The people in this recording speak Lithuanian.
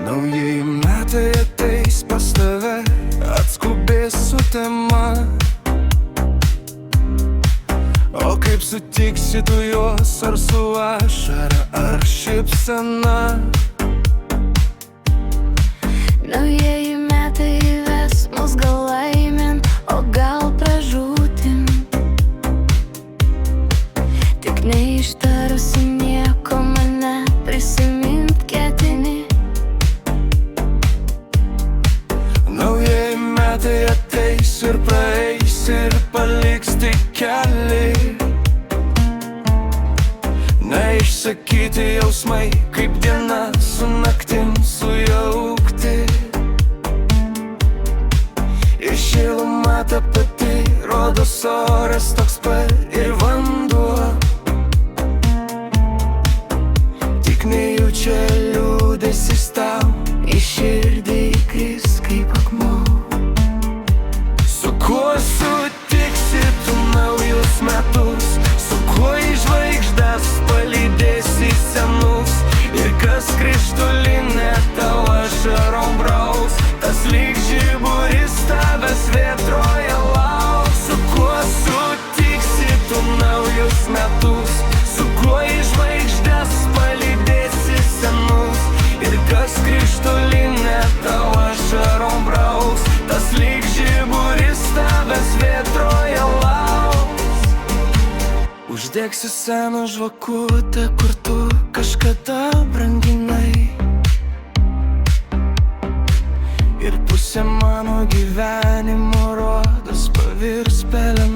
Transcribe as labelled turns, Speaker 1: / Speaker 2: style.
Speaker 1: Naujieji metai ateis pas tave, atskubės sutema. O kaip sutiksi tu juos, ar su ašara, ar šypsena?
Speaker 2: Naujieji metai ves mus gal laimin, o gal pražūtim. Tik neištarusi nieko mane prisimint ketini.
Speaker 1: Naujieji metai ateis ir praeis ir paliks tik keliai. Neišsakyti jausmai, kaip diena su naktim sujaukti. Ir šiluma ta pati, rodos oras toks pat ir vanduo. Tik nejučia liūdesis tau į širdį įkris kaip akmuo. Su kuo sutiksi tu naujus metus, su kuo į žvaigždes palydėsi senus, ir kas krištolinė tau ašarom braus, tas lyg žiburis tavęs vėtroje lauks. Su kuo sutiksi tu naujus metus, su kuo į žvaigždes palydėsi senus, ir kas krištolinė tau ašarom braus, tas lyg žiburis tavęs vėtroje lauks. Uždegsiu seną žvakutę, kur tu kažkada branginai, ir pusė mano gyvenimo rodos pavirs pelenais.